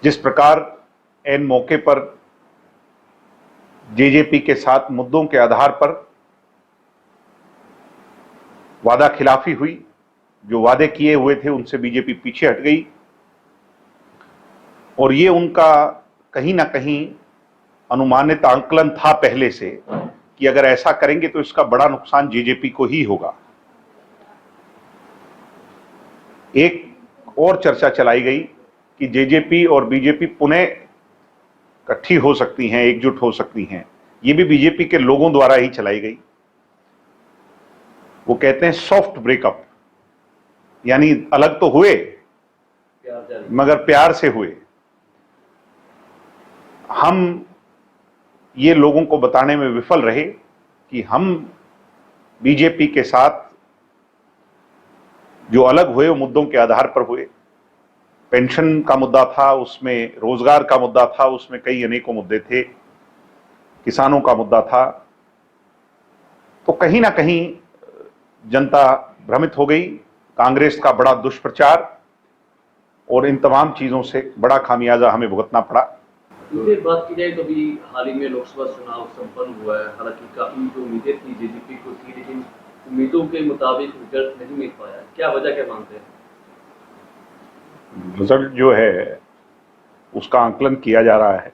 जिस प्रकार एन मौके पर जेजेपी के साथ मुद्दों के आधार पर वादा खिलाफी हुई, जो वादे किए हुए थे उनसे बीजेपी पीछे हट गई और ये उनका कहीं ना कहीं अनुमानित आंकलन था पहले से कि अगर ऐसा करेंगे तो इसका बड़ा नुकसान जेजेपी को ही होगा। एक और चर्चा चलाई गई कि जेजेपी और बीजेपी पुनः इकट्ठी हो सकती हैं, एकजुट हो सकती हैं। ये भी बीजेपी के लोगों द्वारा ही चलाई गई। वो कहते हैं सॉफ्ट ब्रेकअप, यानी अलग तो हुए मगर प्यार से हुए। हम ये लोगों को बताने में विफल रहे कि हम बीजेपी के साथ जो अलग हुए वो मुद्दों के आधार पर हुए। पेंशन का मुद्दा था, उसमें रोजगार का मुद्दा था, उसमें कई अनेकों मुद्दे थे, किसानों का मुद्दा था। तो कहीं ना कहीं जनता भ्रमित हो गई। कांग्रेस का बड़ा दुष्प्रचार और इन तमाम चीजों से बड़ा खामियाजा हमें भुगतना पड़ा। फिर बात की जाए तो अभी हाल ही में लोकसभा चुनाव संपन्न हुआ है। हालांकि काफी जो उम्मीदें थी जेजेपी को थी, लेकिन उम्मीदों के मुताबिक रिजल्ट नहीं मिल पाया। क्या वजह क्या मानते हैं? रिजल्ट जो है उसका आंकलन किया जा रहा है।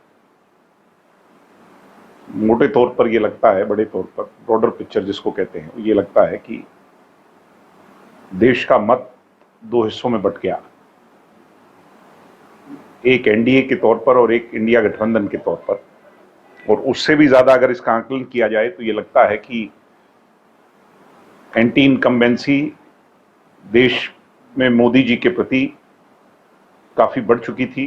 मोटे तौर पर ये लगता है, बड़े तौर पर ब्रॉडर पिक्चर जिसको कहते हैं, ये लगता है कि देश का मत दो हिस्सों में बट गया, एक एनडीए के तौर पर और एक इंडिया गठबंधन के तौर पर। और उससे भी ज्यादा अगर इसका आंकलन किया जाए तो ये लगता है कि एंटी इनकम्बेंसी देश में मोदी जी के प्रति काफी बढ़ चुकी थी।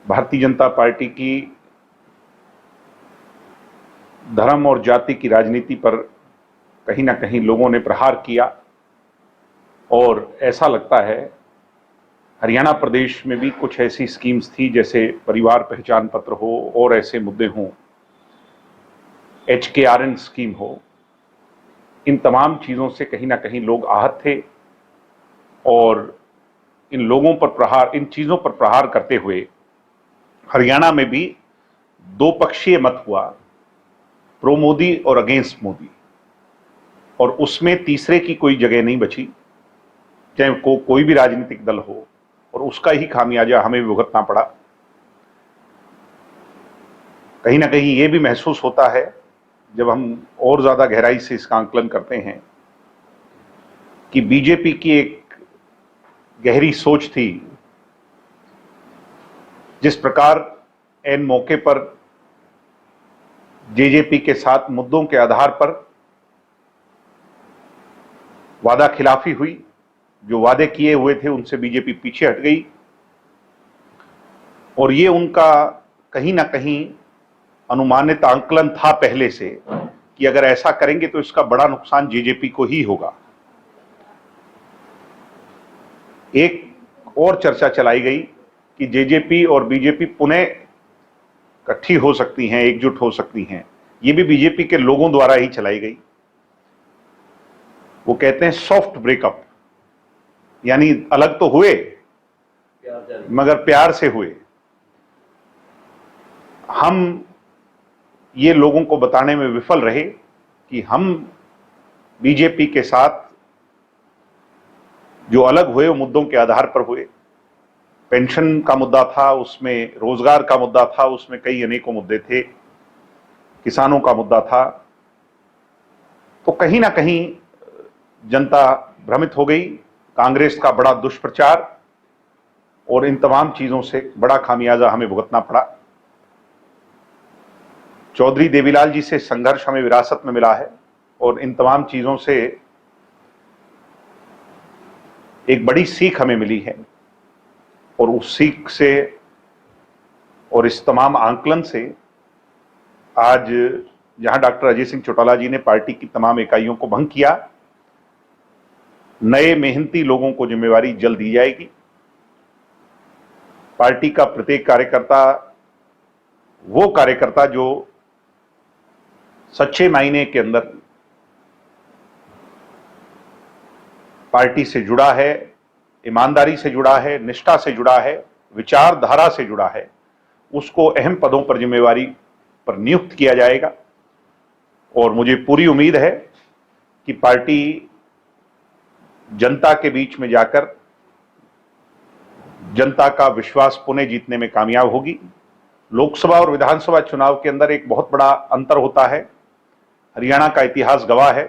भारतीय जनता पार्टी की धर्म और जाति की राजनीति पर कहीं ना कहीं लोगों ने प्रहार किया और ऐसा लगता है हरियाणा प्रदेश में भी कुछ ऐसी स्कीम्स थी जैसे परिवार पहचान पत्र हो और ऐसे मुद्दे हों, HKRN स्कीम हो। इन तमाम चीजों से कहीं ना कहीं लोग आहत थे और इन लोगों पर प्रहार, इन चीजों पर प्रहार करते हुए हरियाणा में भी दो पक्षीय मत हुआ, प्रो मोदी और अगेंस्ट मोदी, और उसमें तीसरे की कोई जगह नहीं बची, चाहे कोई भी राजनीतिक दल हो, और उसका ही खामियाजा हमें भी भुगतना पड़ा। कहीं ना कहीं ये भी महसूस होता है जब हम और ज्यादा गहराई से इसका आंकलन करते हैं कि बीजेपी की एक गहरी सोच थी। जिस प्रकार एन मौके पर जेजेपी के साथ मुद्दों के आधार पर वादा खिलाफी हुई, जो वादे किए हुए थे उनसे बीजेपी पीछे हट गई और ये उनका कहीं ना कहीं अनुमानित आंकलन था पहले से कि अगर ऐसा करेंगे तो इसका बड़ा नुकसान जेजेपी को ही होगा। एक और चर्चा चलाई गई कि जेजेपी और बीजेपी पुनः इकट्ठी हो सकती हैं, एकजुट हो सकती हैं। ये भी बीजेपी के लोगों द्वारा ही चलाई गई। वो कहते हैं सॉफ्ट ब्रेकअप, यानी अलग तो हुए मगर प्यार से हुए। हम ये लोगों को बताने में विफल रहे कि हम बीजेपी के साथ जो अलग हुए वो मुद्दों के आधार पर हुए। पेंशन का मुद्दा था, उसमें रोजगार का मुद्दा था, उसमें कई अनेकों मुद्दे थे, किसानों का मुद्दा था। तो कहीं ना कहीं जनता भ्रमित हो गई। कांग्रेस का बड़ा दुष्प्रचार और इन तमाम चीजों से बड़ा खामियाजा हमें भुगतना पड़ा। चौधरी देवीलाल जी से संघर्ष हमें विरासत में मिला है और इन तमाम चीजों से एक बड़ी सीख हमें मिली है और उस सीख से और इस तमाम आंकलन से आज जहां डॉक्टर अजय सिंह चौटाला जी ने पार्टी की तमाम इकाइयों को भंग किया, नए मेहनती लोगों को जिम्मेवारी जल्द दी जाएगी। पार्टी का प्रत्येक कार्यकर्ता वो कार्यकर्ता जो सच्चे मायने के अंदर पार्टी से जुड़ा है, ईमानदारी से जुड़ा है, निष्ठा से जुड़ा है, विचारधारा से जुड़ा है उसको अहम पदों पर जिम्मेवारी पर नियुक्त किया जाएगा। और मुझे पूरी उम्मीद है कि पार्टी जनता के बीच में जाकर जनता का विश्वास पुनः जीतने में कामयाब होगी। लोकसभा और विधानसभा चुनाव के अंदर एक बहुत बड़ा अंतर होता है। हरियाणा का इतिहास गवाह है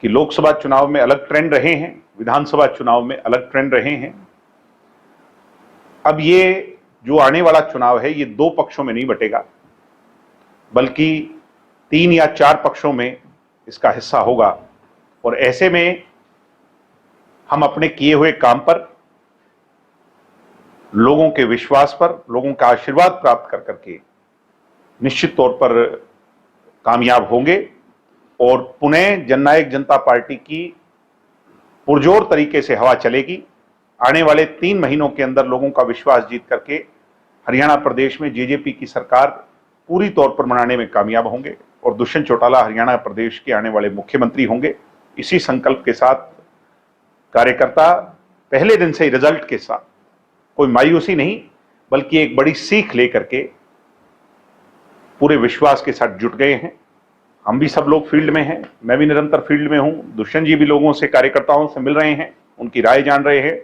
कि लोकसभा चुनाव में अलग ट्रेंड रहे हैं, विधानसभा चुनाव में अलग ट्रेंड रहे हैं। अब ये जो आने वाला चुनाव है ये दो पक्षों में नहीं बटेगा, बल्कि 3 या 4 पक्षों में इसका हिस्सा होगा। और ऐसे में हम अपने किए हुए काम पर, लोगों के विश्वास पर, लोगों का आशीर्वाद प्राप्त कर करके निश्चित तौर पर कामयाब होंगे और पुनः जननायक जनता पार्टी की पुरजोर तरीके से हवा चलेगी। आने वाले 3 महीनों के अंदर लोगों का विश्वास जीत करके हरियाणा प्रदेश में जेजेपी की सरकार पूरी तौर पर बनाने में कामयाब होंगे और दुष्यंत चौटाला हरियाणा प्रदेश के आने वाले मुख्यमंत्री होंगे। इसी संकल्प के साथ कार्यकर्ता पहले दिन से ही रिजल्ट के साथ कोई मायूसी नहीं बल्कि एक बड़ी सीख लेकर के पूरे विश्वास के साथ जुट गए हैं। हम भी सब लोग फील्ड में हैं, मैं भी निरंतर फील्ड में हूं। दुष्यंत जी भी लोगों से, कार्यकर्ताओं से मिल रहे हैं, उनकी राय जान रहे हैं।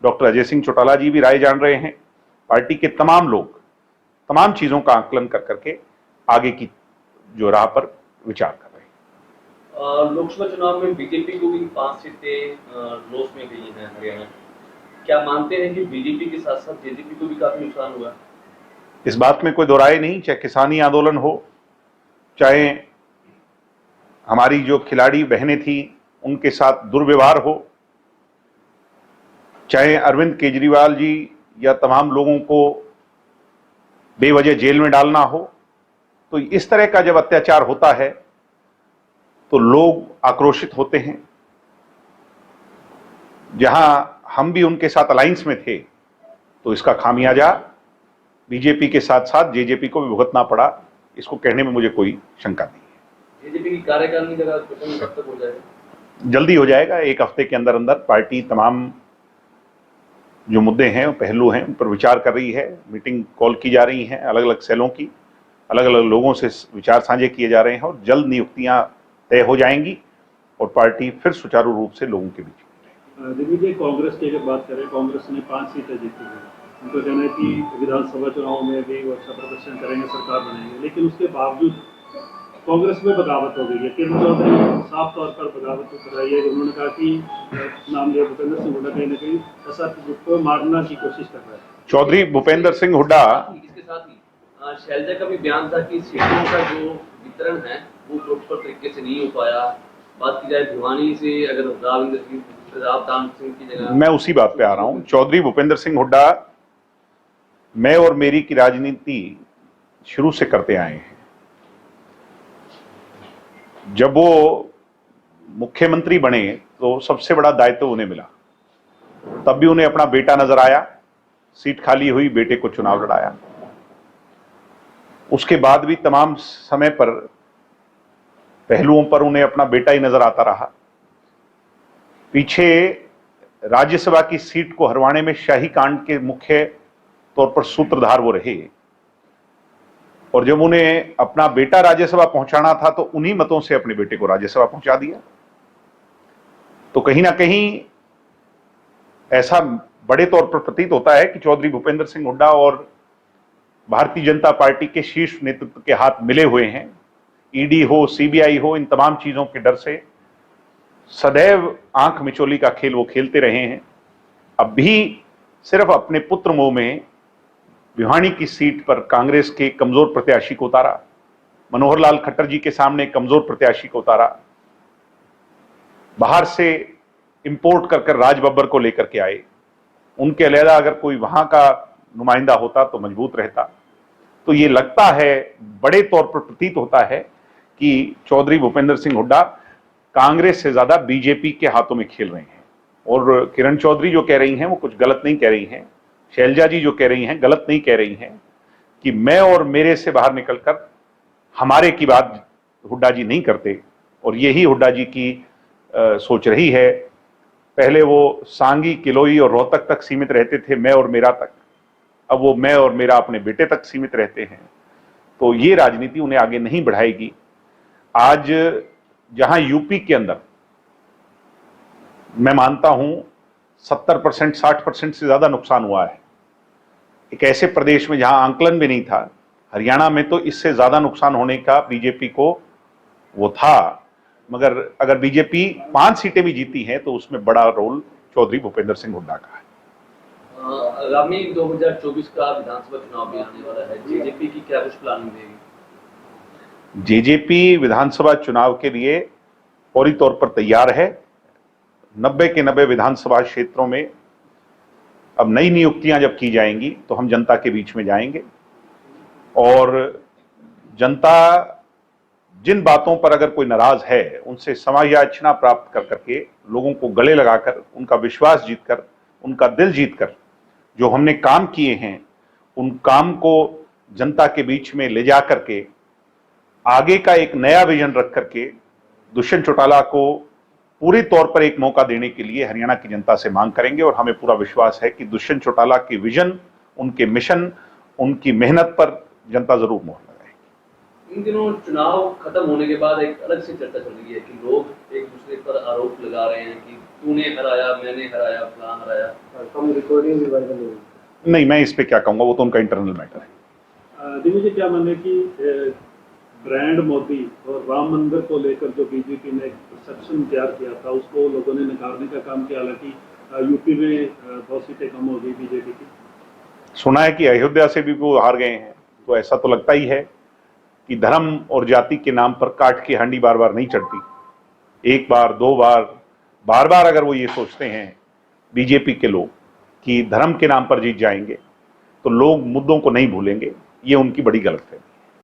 डॉक्टर अजय सिंह चौटाला जी भी राय जान रहे हैं। पार्टी के तमाम लोग तमाम चीजों का आकलन कर करके आगे की जो राह पर विचार कर रहे हैं। लोकसभा चुनाव में बीजेपी को भी 5 सीटें लॉस में गई हैं हरियाणा। क्या मानते हैं कि बीजेपी के साथ साथ जेजेपी को भी काफी नुकसान हुआ? इस बात में कोई दो राय नहीं। चाहे किसानी आंदोलन हो, चाहे हमारी जो खिलाड़ी बहनें थी उनके साथ दुर्व्यवहार हो, चाहे अरविंद केजरीवाल जी या तमाम लोगों को बेवजह जेल में डालना हो, तो इस तरह का जब अत्याचार होता है तो लोग आक्रोशित होते हैं। जहां हम भी उनके साथ अलायंस में थे तो इसका खामियाजा बीजेपी के साथ साथ जेजेपी को भी भुगतना पड़ा, इसको कहने में मुझे कोई शंका नहीं है। जेजेपी की कार्यकारिणी का गठन कब तक हो जाएगा? जल्दी हो जाएगा। 1 हफ्ते के अंदर अंदर पार्टी तमाम जो मुद्दे हैं, पहलू हैं, उन पर विचार कर रही है। मीटिंग कॉल की जा रही हैं, अलग अलग सेलों की, अलग अलग लोगों से विचार साझे किए जा रहे हैं और जल्द नियुक्तियां तय हो जाएंगी और पार्टी फिर सुचारू रूप से लोगों के बीच। दिग्विजय, कांग्रेस की अगर बात करें, कांग्रेस ने 5 सीटें जीती हैं। उनका कहना है कि विधानसभा चुनाव में भी वो अच्छा प्रदर्शन करेंगे, सरकार बनाएंगे, लेकिन उसके बावजूद कांग्रेस में बगावत हो गई है। किरण चौधरी ने साफ तौर पर बगावत कराई है। उन्होंने कहा कि नाम लिया भूपेंद्र सिंह हुड्डा कहीं ना कहीं ऐसा को मारना की कोशिश कर रहा है। चौधरी भूपेंद्र सिंह हुड्डा, इसके साथ ही शैलजा का भी बयान था कि सीटों का जो वितरण है वो प्रॉपर तरीके से नहीं हो पाया। बात की जाए भिवानी से, अगर रावदान सिंह की जगह, मैं उसी बात पे आ रहा हूं। चौधरी भूपेंद्र सिंह हुड्डा, मैं और मेरी की राजनीति शुरू से करते आए हैं। जब वो मुख्यमंत्री बने तो सबसे बड़ा दायित्व उन्हें मिला। तब भी उन्हें अपना बेटा नजर आया, सीट खाली हुई, बेटे को चुनाव लड़ाया। उसके बाद भी तमाम समय पर पहलुओं पर उन्हें अपना बेटा ही नजर आता रहा। पीछे राज्यसभा की सीट को हरवाने में शाही कांड के मुख्य तौर पर सूत्रधार वो रहे और जब उन्हें अपना बेटा राज्यसभा पहुंचाना था तो उन्हीं मतों से अपने बेटे को राज्यसभा पहुंचा दिया। तो कहीं ना कहीं ऐसा बड़े तौर पर प्रतीत होता है कि चौधरी भूपेंद्र सिंह हुड्डा और भारतीय जनता पार्टी के शीर्ष नेतृत्व के हाथ मिले हुए हैं। ईडी हो, सीबीआई हो, इन तमाम चीजों के डर से सदैव आंख मिचोली का खेल वो खेलते रहे हैं। अब भी सिर्फ अपने पुत्र मोह में भिवानी की सीट पर कांग्रेस के कमजोर प्रत्याशी को उतारा, मनोहर लाल खट्टर जी के सामने कमजोर प्रत्याशी को उतारा, बाहर से इंपोर्ट कर राज बब्बर को लेकर के आए। उनके अलहदा अगर कोई वहां का नुमाइंदा होता तो मजबूत रहता। तो ये लगता है, बड़े तौर पर प्रतीत होता है कि चौधरी भूपेंद्र सिंह हुड्डा कांग्रेस से ज्यादा बीजेपी के हाथों में खेल रहे हैं। और किरण चौधरी जो कह रही हैं वो कुछ गलत नहीं कह रही हैं। शैलजा जी जो कह रही हैं गलत नहीं कह रही हैं कि मैं और मेरे से बाहर निकलकर हमारे की बात हुड्डा जी नहीं करते। और यही हुड्डा जी की सोच रही है। पहले वो सांगी, किलोई और रोहतक तक सीमित रहते थे, मैं और मेरा तक। अब वो मैं और मेरा अपने बेटे तक सीमित रहते हैं। तो ये राजनीति उन्हें आगे नहीं बढ़ाएगी। आज जहां यूपी के अंदर मैं मानता हूं 70%, 60% से ज्यादा नुकसान हुआ है, एक ऐसे प्रदेश में जहां आंकलन भी नहीं था, हरियाणा में तो इससे ज्यादा नुकसान होने का बीजेपी को वो था। मगर अगर बीजेपी 5 सीटें भी जीती हैं तो उसमें बड़ा रोल चौधरी भूपेंद्र सिंह हुड्डा का है। आगामी 2024 का विधानसभा चुनाव भी आने वाला है, जेजेपी की क्या कुछ प्लानिंग रहेगी? जेजेपी विधानसभा चुनाव के लिए फौरी तौर पर तैयार है। 90 के 90 विधानसभा क्षेत्रों में अब नई नियुक्तियां जब की जाएंगी तो हम जनता के बीच में जाएंगे और जनता जिन बातों पर अगर कोई नाराज है उनसे समायाचना प्राप्त कर करके, लोगों को गले लगाकर, उनका विश्वास जीतकर, उनका दिल जीतकर जो हमने काम किए हैं उन काम को जनता के बीच में ले जा करके आगे का एक नया विजन रख करके दुष्यंत चौटाला को पूरे तौर पर एक मौका देने के लिए हरियाणा की जनता से मांग करेंगे। और हमें पूरा विश्वास है कि दुष्यंत चौटाला के विजन, उनके मिशन, उनकी मेहनत पर जनता जरूर मोहर लगाएगी। इन दिनों चुनाव खत्म होने के बाद एक अलग सी चर्चा चल रही है कि लोग एक दूसरे पर आरोप लगा रहे हैं कि तूने हराया, मैंने हराया, फलां हराया। हम रिकॉर्डिंग भी वायरल हो गई। नहीं, मैं इस पे क्या कहूंगा, वो तो उनका इंटरनल मैटर है। दिनेश जी, क्या मानना है कि ब्रांड मोदी और राम मंदिर को लेकर जो बीजेपी ने एक परसेप्शन तैयार किया था उसको लोगों ने नकारने का काम किया। हालांकि यूपी में 2 सीटें कम हो गई बीजेपी की। सुना है कि अयोध्या से भी वो हार गए हैं, तो ऐसा तो लगता ही है कि धर्म और जाति के नाम पर काट की हांडी बार बार नहीं चढ़ती। एक बार, 2 बार, बार बार अगर वो ये सोचते हैं बीजेपी के लोग कि धर्म के नाम पर जीत जाएंगे तो लोग मुद्दों को नहीं भूलेंगे, ये उनकी बड़ी गलतफहमी है।